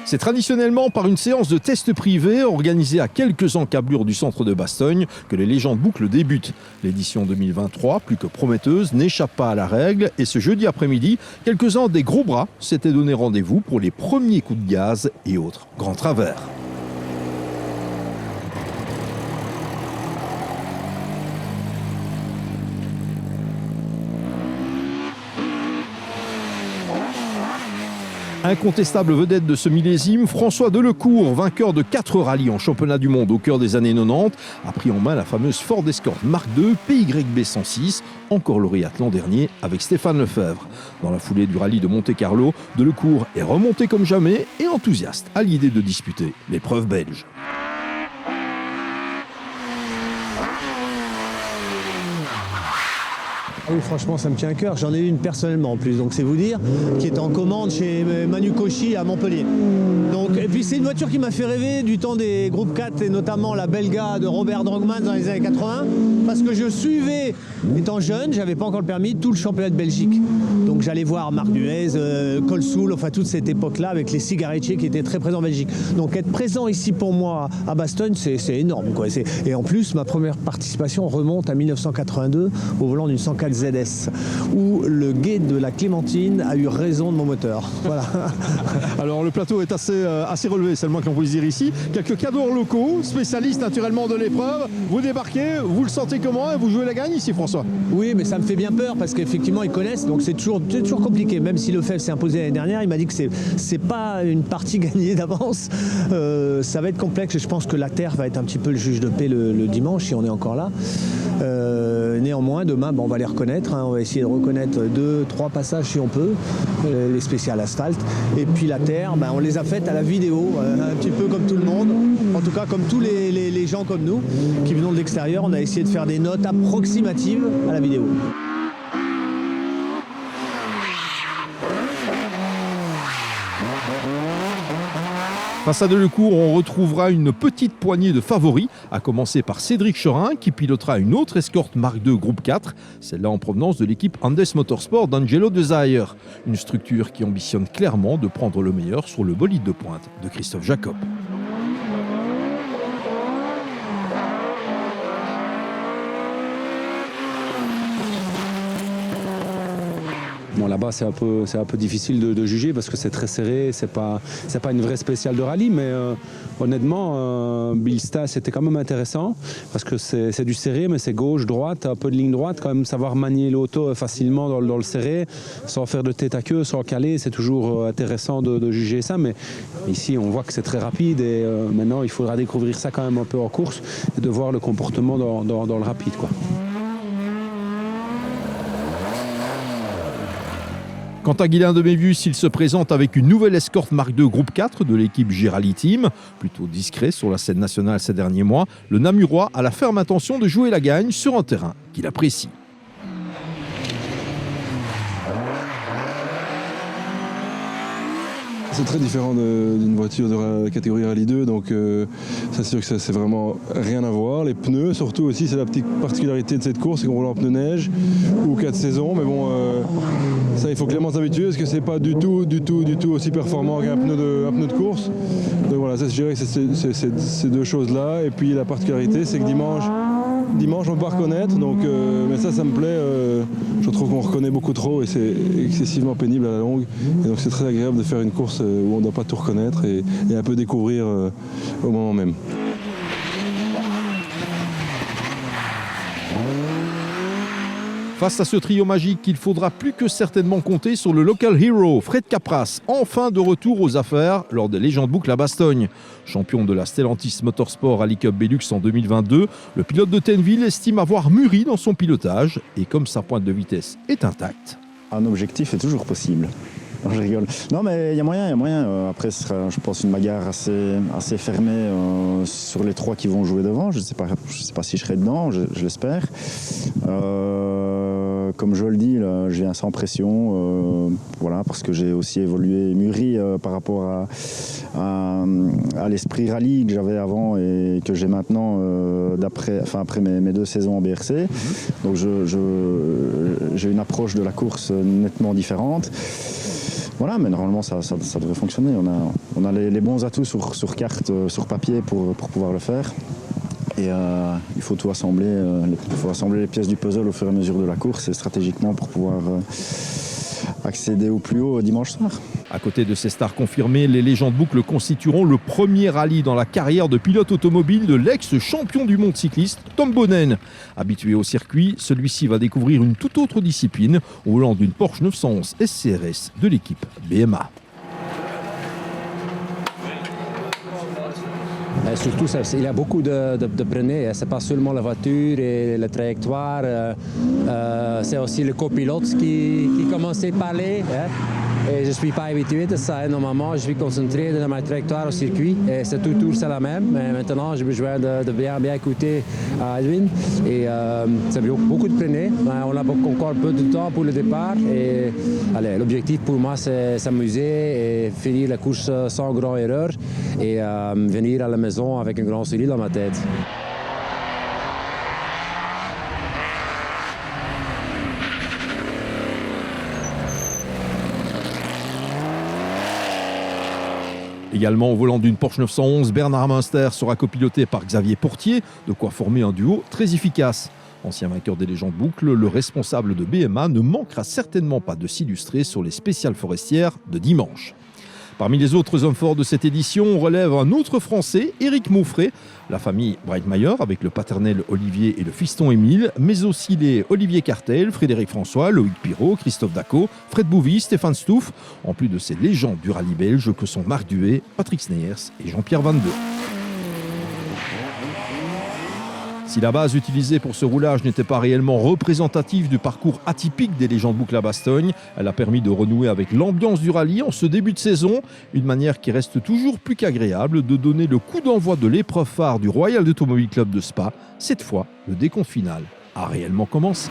C'est traditionnellement par une séance de test privé organisée à quelques encablures du centre de Bastogne que les légendes boucles débutent. L'édition 2023, plus que prometteuse, n'échappe pas à la règle et ce jeudi après-midi, quelques-uns des gros bras s'étaient donné rendez-vous pour les premiers coups de gaz et autres grands travers. Incontestable vedette de ce millésime, François Delecourt, vainqueur de 4 rallyes en championnat du monde au cœur des années 90, a pris en main la fameuse Ford Escort Mark II PYB 106, encore lauréate l'an dernier avec Stéphane Lefebvre. Dans la foulée du rallye de Monte-Carlo, Delecourt est remonté comme jamais et enthousiaste à l'idée de disputer l'épreuve belge. Oui, franchement, ça me tient à cœur. J'en ai une personnellement en plus, donc c'est vous dire, qui est en commande chez Manu Cauchy à Montpellier. Donc, et puis c'est une voiture qui m'a fait rêver du temps des groupes 4 et notamment la Belga de Robert Drogman dans les années 80, parce que je suivais, étant jeune, j'avais pas encore le permis, tout le championnat de Belgique. Donc j'allais voir Marc Duez, Colsoul, enfin toute cette époque-là avec les cigarettiers qui étaient très présents en Belgique. Donc être présent ici pour moi à Bastogne, c'est énorme, quoi. Et en plus, ma première participation remonte à 1982 au volant d'une 104 ZS, où le guet de la Clémentine a eu raison de mon moteur. Voilà. Alors le plateau est assez relevé, c'est le moins que l'on puisse dire ici. Quelques cadors locaux, spécialistes naturellement de l'épreuve. Vous débarquez, vous le sentez comment et vous jouez la gagne ici, François? Oui, mais ça me fait bien peur parce qu'effectivement ils connaissent, donc c'est toujours compliqué. Même si Lefebvre s'est imposé l'année dernière, il m'a dit que c'est pas une partie gagnée d'avance. Ça va être complexe et je pense que la terre va être un petit peu le juge de paix le dimanche si on est encore là. Néanmoins, demain, on va les reconnaître. On va essayer de reconnaître 2-3 passages si on peut, les spéciales asphalte. Et puis la terre, on les a faites à la vidéo, un petit peu comme tout le monde. En tout cas, comme tous les gens comme nous qui venons de l'extérieur, on a essayé de faire des notes approximatives à la vidéo. Face à Delecourt, on retrouvera une petite poignée de favoris, à commencer par Cédric Chorin, qui pilotera une autre escorte Mark II Groupe 4, celle-là en provenance de l'équipe Andes Motorsport d'Angelo De Zaire. Une structure qui ambitionne clairement de prendre le meilleur sur le bolide de pointe de Christophe Jacob. Bon, là-bas, c'est un peu difficile de juger parce que c'est très serré, c'est pas une vraie spéciale de rallye, mais honnêtement, Bilsta, c'était quand même intéressant parce que c'est du serré, mais c'est gauche-droite, un peu de ligne droite, quand même savoir manier l'auto facilement dans le serré, sans faire de tête à queue, sans caler, c'est toujours intéressant de juger ça, mais ici, on voit que c'est très rapide et maintenant, il faudra découvrir ça quand même un peu en course et de voir le comportement dans le rapide, quoi. Quant à Guylain de Mévius, il se présente avec une nouvelle escorte Mark II Groupe 4 de l'équipe Girali Team. Plutôt discret sur la scène nationale ces derniers mois, le Namurois a la ferme intention de jouer la gagne sur un terrain qu'il apprécie. C'est très différent d'une voiture de catégorie Rallye 2, donc c'est sûr que ça c'est vraiment rien à voir. Les pneus surtout aussi, c'est la petite particularité de cette course, c'est qu'on roule en pneus neige ou 4 saisons, mais bon ça il faut clairement s'habituer parce que c'est pas du tout aussi performant qu'un pneu de course. Donc voilà, ça, je dirais que c'est ces deux choses là, et puis la particularité c'est que dimanche on peut pas reconnaître, donc, mais ça me plaît, je trouve qu'on reconnaît beaucoup trop et c'est excessivement pénible à la longue, et donc c'est très agréable de faire une course où on ne doit pas tout reconnaître et un peu découvrir au moment même. Face à ce trio magique, il faudra plus que certainement compter sur le local hero, Fred Capras, enfin de retour aux affaires lors des légendes boucles à Bastogne. Champion de la Stellantis Motorsport Rally Cup Belux en 2022, le pilote de Tenville estime avoir mûri dans son pilotage et comme sa pointe de vitesse est intacte. Un objectif est toujours possible. Non, je rigole. Non, mais il y a moyen. Après, ce sera, je pense, une bagarre assez fermée sur les 3 qui vont jouer devant. Je ne sais pas si je serai dedans, je l'espère. Comme je le dis, là, je viens sans pression, voilà, parce que j'ai aussi évolué et mûri par rapport à l'esprit rallye que j'avais avant et que j'ai maintenant après mes 2 saisons en BRC. Donc j'ai une approche de la course nettement différente. Voilà, mais normalement ça devrait fonctionner. On a les bons atouts sur carte, sur papier pour pouvoir le faire. Et il faut tout assembler, les pièces du puzzle au fur et à mesure de la course et stratégiquement pour pouvoir accéder au plus haut dimanche soir. À côté de ces stars confirmées, les légendes boucles constitueront le premier rallye dans la carrière de pilote automobile de l'ex-champion du monde cycliste, Tom Boonen. Habitué au circuit, celui-ci va découvrir une toute autre discipline au volant d'une Porsche 911 SCRS de l'équipe BMA. Surtout, il y a beaucoup de prenez. Ce n'est pas seulement la voiture et la trajectoire. C'est aussi le copilote qui commence à parler. Et je ne suis pas habitué de ça. Normalement, je suis concentré dans ma trajectoire au circuit. Et c'est toujours ça la même. Mais maintenant, j'ai besoin de bien écouter Edwin. Et c'est beaucoup de prenez. On a encore un peu de temps pour le départ. Et l'objectif pour moi, c'est s'amuser et finir la course sans grande erreur. Et venir à la maison avec un grand sourire dans ma tête. Également au volant d'une Porsche 911, Bernard Münster sera copiloté par Xavier Portier, de quoi former un duo très efficace. Ancien vainqueur des légendes boucles, le responsable de BMA ne manquera certainement pas de s'illustrer sur les spéciales forestières de dimanche. Parmi les autres hommes forts de cette édition, on relève un autre Français, Éric Mauffret, la famille Breitmayer avec le paternel Olivier et le fiston Émile, mais aussi les Olivier Cartel, Frédéric François, Loïc Pirot, Christophe Daco, Fred Bouvy, Stéphane Stouff, en plus de ces légendes du rallye belge que sont Marc Duet, Patrick Sneyers et Jean-Pierre Van Deux. Si la base utilisée pour ce roulage n'était pas réellement représentative du parcours atypique des légendes boucles à Bastogne, elle a permis de renouer avec l'ambiance du rallye en ce début de saison, une manière qui reste toujours plus qu'agréable de donner le coup d'envoi de l'épreuve phare du Royal Automobile Club de Spa. Cette fois, le décompte final a réellement commencé.